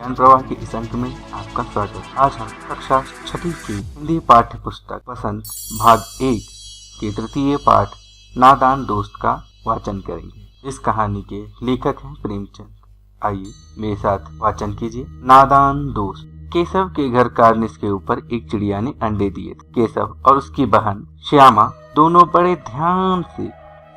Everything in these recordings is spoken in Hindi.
ज्ञान प्रवाह के इस अंक में आपका स्वागत। आज हम कक्षा 6 की हिंदी पाठ्य पुस्तक बसंत भाग 1 के तृतीय पाठ नादान दोस्त का वाचन करेंगे। इस कहानी के लेखक हैं प्रेमचंद। आइए मेरे साथ वाचन कीजिए। नादान दोस्त। केशव के घर कार्निस के ऊपर एक चिड़िया ने अंडे दिए थे। केशव और उसकी बहन श्यामा दोनों बड़े ध्यान से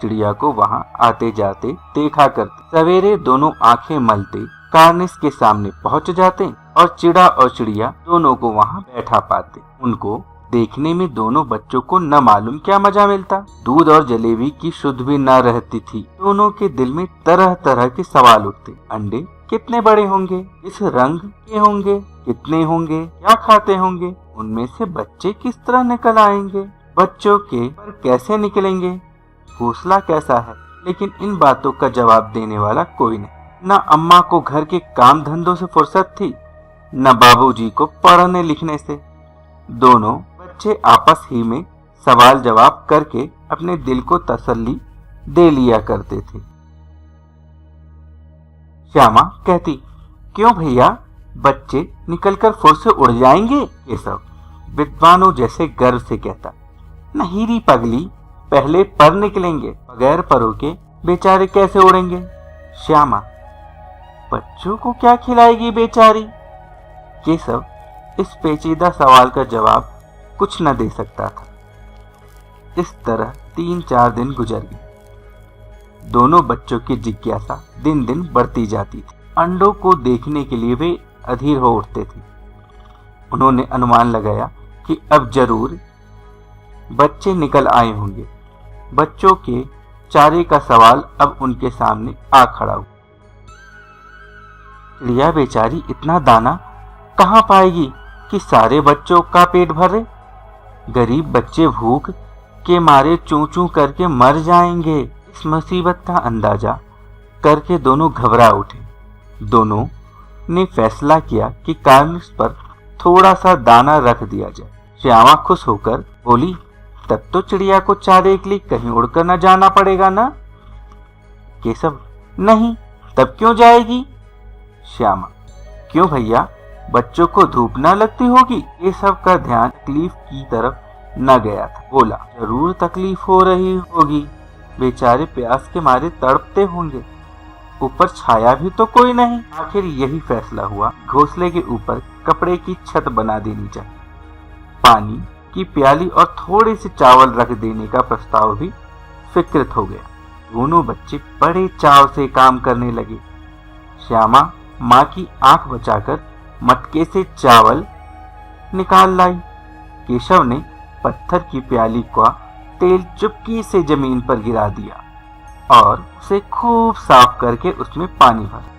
चिड़िया को वहां आते जाते देखा करते। सवेरे दोनों आंखें मलते कार्निस के सामने पहुंच जाते और चिड़ा और चिड़िया दोनों को वहां बैठा पाते। उनको देखने में दोनों बच्चों को न मालूम क्या मजा मिलता। दूध और जलेबी की शुद्ध भी न रहती थी। दोनों के दिल में तरह तरह के सवाल उठते। अंडे कितने बड़े होंगे, इस रंग के होंगे, कितने होंगे, क्या खाते होंगे, उनमें से बच्चे किस तरह निकल आएंगे, बच्चों के पर कैसे निकलेंगे, घोंसला कैसा है। लेकिन इन बातों का जवाब देने वाला कोई नहीं। न अम्मा को घर के काम धंधों से फुर्सत थी, न बाबूजी को पढ़ने लिखने से। दोनों बच्चे आपस ही में सवाल जवाब करके अपने दिल को तसल्ली दे लिया करते थे। श्यामा कहती, क्यों भैया, बच्चे निकलकर फुर से उड़ जाएंगे। केशव विद्वानों जैसे गर्व से कहता, नहीं री पगली, पहले पर निकलेंगे, बगैर परों के बेचारे कैसे उड़ेंगे। श्यामा, बच्चों को क्या खिलाएगी बेचारी। केशव इस पेचीदा सवाल का जवाब कुछ न दे सकता था। इस तरह 3-4 दिन गुजर गए। दोनों बच्चों की जिज्ञासा दिन दिन बढ़ती जाती थी। अंडों को देखने के लिए वे अधीर हो उठते थे। उन्होंने अनुमान लगाया कि अब जरूर बच्चे निकल आए होंगे। बच्चों के चारे का सवाल अब उनके सामने आ खड़ा हुआ। चिड़िया बेचारी इतना दाना कहाँ पाएगी कि सारे बच्चों का पेट भरे। गरीब बच्चे भूख के मारे चूं चूं करके मर जाएंगे। इस मुसीबत का अंदाजा करके दोनों घबरा उठे। दोनों ने फैसला किया कि कार्निस पर थोड़ा सा दाना रख दिया जाए। श्यामा खुश होकर बोली, तब तो चिड़िया को चारे के लिए कहीं उड़कर न जाना पड़ेगा ना। केशव, नहीं, तब क्यों जाएगी। श्यामा, क्यों भैया, बच्चों को धूप न लगती होगी। केशव का ध्यान तकलीफ की तरफ न गया था। बोला, जरूर तकलीफ हो रही होगी, बेचारे प्यास के मारे तड़पते होंगे। ऊपर छाया भी तो कोई नहीं। आखिर यही फैसला हुआ, घोंसले के ऊपर कपड़े की छत बना देनी चाहिए। पानी की प्याली और थोड़े से चावल रख देने का प्रस्ताव भी स्वीकृत हो गया। दोनों बच्चे बड़े चाव से काम करने लगे। श्यामा माँ की आंख बचाकर मटके से चावल निकाल लाई। केशव ने पत्थर की प्याली का तेल चुपकी से जमीन पर गिरा दिया और उसे खूब साफ करके उसमें पानी भरा।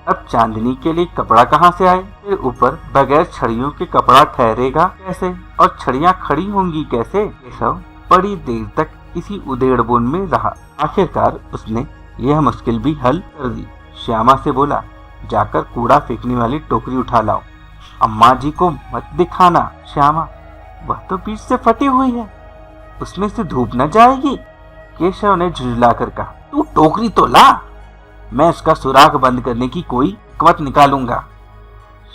अब चांदनी के लिए कपड़ा कहाँ से आए। फिर ऊपर बगैर छड़ियों के कपड़ा ठहरेगा कैसे, और छड़ियाँ खड़ी होंगी कैसे। केशव बड़ी देर तक इसी उधेड़बुन में रहा। आखिरकार उसने यह मुश्किल भी हल कर दी। श्यामा से बोला, जाकर कूड़ा फेंकने वाली टोकरी उठा लाओ। अम्मा जी को मत दिखाना। श्यामा, वह तो बीच से फटी हुई है, उसमें से धूप न जाएगी। केशव ने झुंझलाकर कहा, तू टोकरी तो ला, मैं उसका सुराख बंद करने की कोई हिकमत निकालूंगा।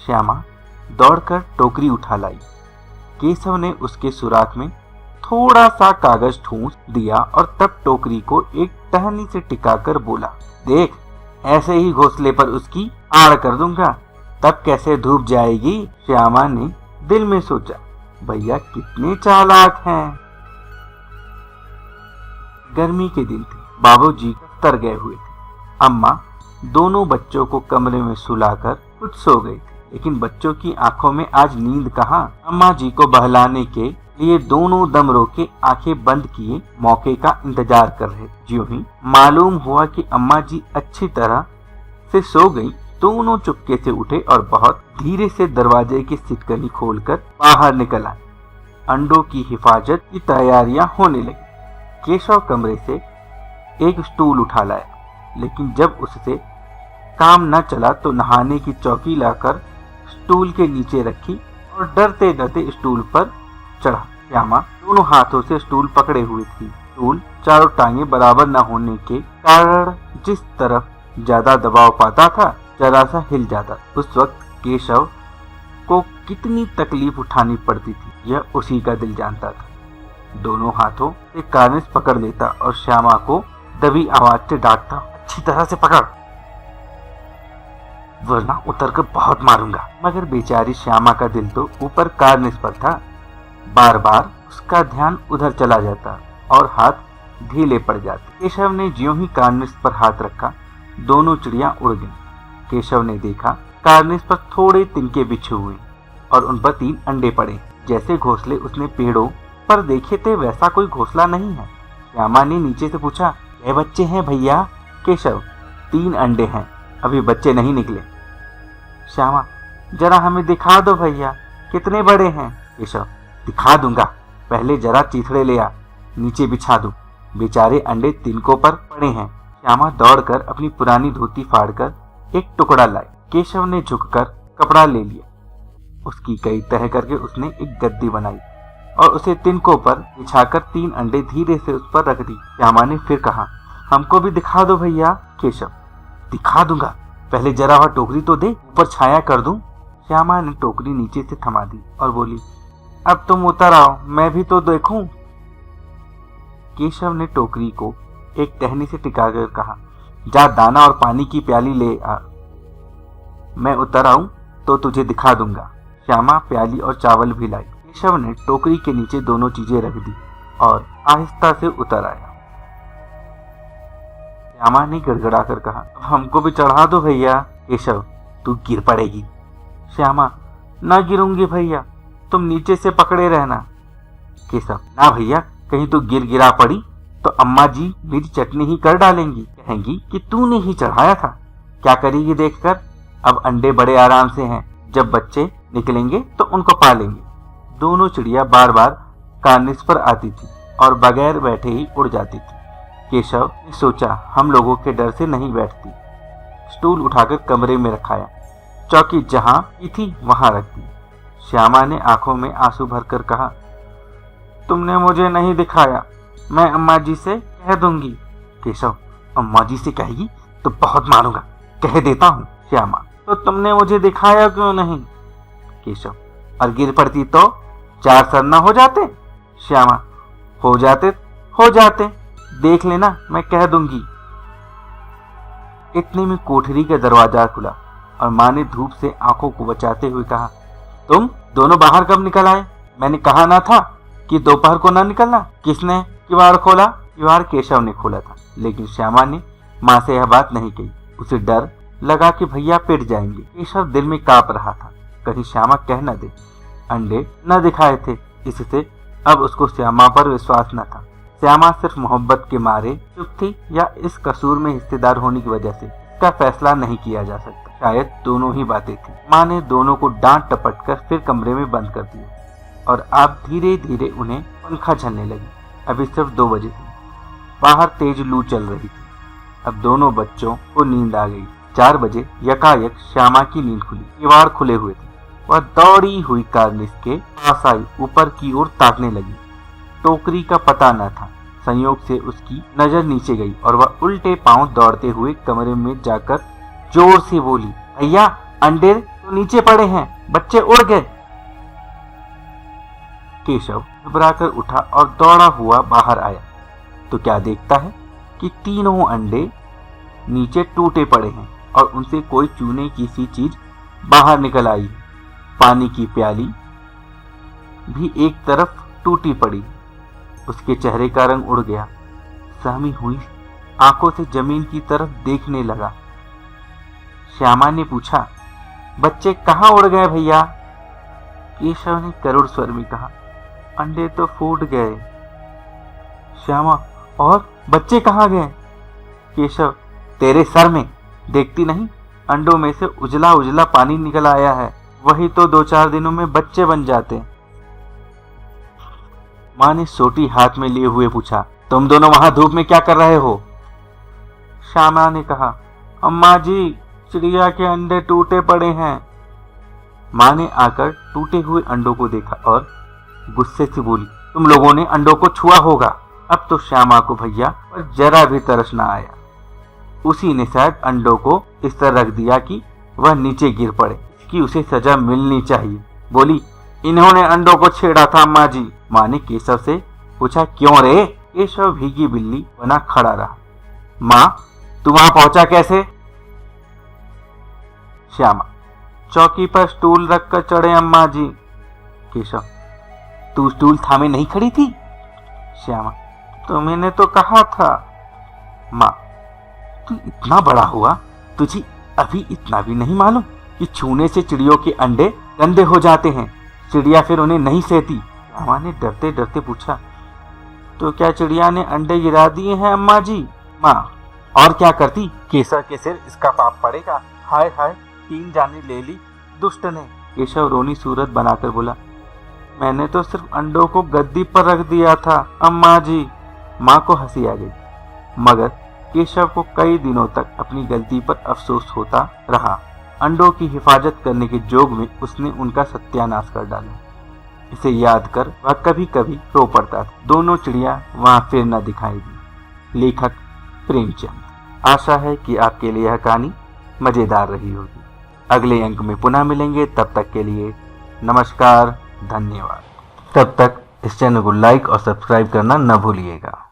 श्यामा दौड़कर टोकरी उठा लाई। केशव ने उसके सुराख में थोड़ा सा कागज ठूंस दिया और तब टोकरी को एक टहनी से टिकाकर बोला, देख, ऐसे ही घोंसले पर उसकी आड़ कर दूंगा, तब कैसे धूप जाएगी। श्यामा ने दिल में सोचा, भैया कितने चालाक हैं। गर्मी के दिन थे। बाबूजी दफ्तर गए हुए थे। अम्मा दोनों बच्चों को कमरे में सुलाकर खुद सो गई थी। लेकिन बच्चों की आंखों में आज नींद कहाँ। अम्मा जी को बहलाने के लिए दोनों दम रोके आंखें बंद किए मौके का इंतजार कर रहे। ज्यों ही मालूम हुआ कि अम्मा जी अच्छी तरह से सो गई, दोनों चुपके से उठे और बहुत धीरे से दरवाजे की सिटकनी खोलकर बाहर निकल आए। अंडों की हिफाजत की तैयारियां होने लगी। केशव कमरे से एक स्टूल उठा लाया, लेकिन जब उससे काम न चला तो नहाने की चौकी लाकर स्टूल के नीचे रखी और डरते डरते स्टूल पर चढ़ा। श्यामा दोनों हाथों से स्टूल पकड़े हुए थी। स्टूल चारों टांगे बराबर न होने के कारण जिस तरफ ज्यादा दबाव पाता था जरा सा हिल जाता। उस वक्त केशव को कितनी तकलीफ उठानी पड़ती थी यह उसी का दिल जानता था। दोनों हाथों से कार्निस पकड़ लेता और श्यामा को दबी आवाज से डांटता, अच्छी तरह से पकड़ वरना उतर कर बहुत मारूंगा। मगर बेचारी श्यामा का दिल तो ऊपर कार्निस पर था। बार बार उसका ध्यान उधर चला जाता और हाथ ढीले पड़ जाते। केशव ने ज्यों ही कार्निस पर हाथ रखा, दोनों चिड़िया उड़ गईं। केशव ने देखा कार्निस पर थोड़े तिनके बिछे हुए और उन पर 3 अंडे पड़े। जैसे घोंसले उसने पेड़ों पर देखे थे वैसा कोई घोंसला नहीं है। श्यामा ने नीचे से पूछा, ये बच्चे हैं भैया? केशव, 3 अंडे हैं, अभी बच्चे नहीं निकले। श्यामा, जरा हमें दिखा दो भैया, कितने बड़े हैं? केशव, दिखा दूंगा, पहले जरा चीथड़े ले आ, नीचे बिछा दूं। बेचारे अंडे तिनकों पर पड़े हैं। श्यामा दौड़कर अपनी पुरानी धोती फाड़कर एक टुकड़ा लाई। केशव ने झुककर कपड़ा ले लिया। उसकी कई तह करके उसने एक गद्दी बनाई और उसे तिनकों पर बिछाकर 3 अंडे धीरे से उस पर रख दी। श्यामा ने फिर कहा, हमको भी दिखा दो भैया। केशव, दिखा दूंगा, पहले जरा वह टोकरी तो दे, ऊपर छाया कर दूं। श्यामा ने टोकरी नीचे से थमा दी और बोली, अब तुम उतर आओ, मैं भी तो देखूं। केशव ने टोकरी को एक टहनी से टिकाकर कहा, जा दाना और पानी की प्याली ले आ, मैं उतर आऊं तो तुझे दिखा दूंगा। श्यामा प्याली और चावल भी लाई। केशव ने टोकरी के नीचे दोनों चीजें रख दी और आहिस्ता से उतर आया। श्यामा ने गड़गड़ा कर कहा, हमको भी चढ़ा दो भैया। केशव, तू गिर पड़ेगी। श्यामा, ना गिरूंगी भैया, तुम नीचे से पकड़े रहना। केशव, ना भैया, कहीं तू गिरा पड़ी तो अम्मा जी मेरी चटनी ही कर डालेंगी, कहेंगी कि तूने ही चढ़ाया था। क्या करेगी देखकर? अब अंडे बड़े आराम से हैं, जब बच्चे निकलेंगे तो उनको पालेंगे। दोनों चिड़िया बार बार कार्निस पर आती थी और बगैर बैठे ही उड़ जाती थी। केशव ने सोचा, हम लोगों के डर से नहीं बैठती। स्टूल उठाकर कमरे में रखाया, चौकी जहां की थी वहां रख दी। श्यामा ने आंखों में आंसू भरकर कहा, तुमने मुझे नहीं दिखाया, मैं अम्मा जी से कह दूंगी। केशव, अम्मा जी से कहेगी तो बहुत मारूंगा, कह देता हूँ। श्यामा, तो तुमने मुझे दिखाया क्यों नहीं? केशव, और गिर पड़ती तो 4 सरना हो जाते। श्यामा, हो जाते, देख लेना, मैं कह दूंगी। इतने में कोठरी का दरवाजा खुला और माँ ने धूप से आंखों को बचाते हुए कहा, तुम दोनों बाहर कब निकल आए? मैंने कहा ना था कि दोपहर को ना निकलना। किसने किवाड़ खोला? किवाड़ केशव ने खोला था, लेकिन श्यामा ने माँ से यह बात नहीं कही। उसे डर लगा कि भैया पिट जाएंगे। केशव दिल में कांप रहा था, कहीं श्यामा कह न दे। अंडे न दिखाए थे, इससे अब उसको श्यामा पर विश्वास न था। श्यामा सिर्फ मोहब्बत के मारे चुप थी या इस कसूर में हिस्सेदार होने की वजह से? इसका फैसला नहीं किया जा सकता। शायद दोनों ही बातें थी। माँ ने दोनों को डांट टपट कर फिर कमरे में बंद कर दिया और अब धीरे धीरे उन्हें पंखा झलने लगी। अभी सिर्फ 2 बजे थे। बाहर तेज लू चल रही थी। अब दोनों बच्चों को नींद आ गई। 4 बजे यकायक श्यामा की नींद खुली। किवाड़ खुले हुए थे। वह दौड़ी हुई कार्निस के पास आई, ऊपर की ओर ताकने लगी। टोकरी का पता न था। संयोग से उसकी नजर नीचे गई और वह उल्टे पांव दौड़ते हुए कमरे में जाकर जोर से बोली, भैया, अंडे तो नीचे पड़े हैं, बच्चे उड़ गए। केशव घबराकर उठा और दौड़ा हुआ बाहर आया तो क्या देखता है कि तीनों अंडे नीचे टूटे पड़े हैं और उनसे कोई चूने की सी चीज बाहर निकल आई। पानी की प्याली भी एक तरफ टूटी पड़ी। उसके चेहरे का रंग उड़ गया। सहमी हुई आंखों से जमीन की तरफ देखने लगा। श्यामा ने पूछा, बच्चे कहाँ उड़ गए भैया? केशव ने करुण स्वर में कहा, अंडे तो फूट गए। श्यामा, और बच्चे कहाँ गए? केशव, तेरे सर में, देखती नहीं, अंडों में से उजला उजला पानी निकल आया है, वही तो 2-4 दिनों में बच्चे बन जाते। माँ ने सोटी हाथ में लिए हुए पूछा, तुम दोनों वहां धूप में क्या कर रहे हो? श्यामा ने कहा, अम्मा जी, चिड़िया के अंडे टूटे पड़े हैं। माँ ने आकर टूटे हुए अंडों को देखा और गुस्से से बोली, तुम लोगों ने अंडों को छुआ होगा। अब तो श्यामा को भैया पर जरा भी तरस न आया। उसी ने शायद अंडों को इस तरह रख दिया कि वह नीचे गिर पड़े कि उसे सजा मिलनी चाहिए। बोली, इन्होंने अंडों को छेड़ा था अम्मा जी। माँ ने केशव से पूछा, क्यों रे? केशव भीगी बिल्ली बना खड़ा रहा। माँ, तू वहां पहुंचा कैसे? श्यामा, चौकी पर स्टूल रखकर चढ़े अम्मा जी। केशव, तू स्टूल थामे नहीं खड़ी थी? श्यामा, तुम्हें तो कहा था। माँ, तू इतना बड़ा हुआ, तुझे अभी इतना भी नहीं मालूम कि छूने से चिड़ियों के अंडे गंदे हो जाते हैं, चिड़िया फिर उन्हें नहीं सहती। श्यामा ने डरते डरते पूछा, तो क्या चिड़िया ने अंडे गिरा दिए हैं अम्मा जी? माँ, और क्या करती? केशव के सिर इसका पाप पड़ेगा। हाय हाय, 3 जाने ले ली दुष्ट ने। केशव रोनी सूरत बनाकर बोला, मैंने तो सिर्फ अंडों को गद्दी पर रख दिया था अम्मा जी। माँ को हंसी आ गई, मगर केशव को कई दिनों तक अपनी गलती पर अफसोस होता रहा। अंडों की हिफाजत करने के जोग में उसने उनका सत्यानाश कर डाला। इसे याद कर वह कभी कभी रो पड़ता था। दोनों चिड़िया वहां फिर न दिखाई दी। लेखक प्रेमचंद। आशा है कि आपके लिए यह कहानी मजेदार रही होगी। अगले अंक में पुनः मिलेंगे, तब तक के लिए नमस्कार, धन्यवाद। तब तक इस चैनल को लाइक और सब्सक्राइब करना न भूलिएगा।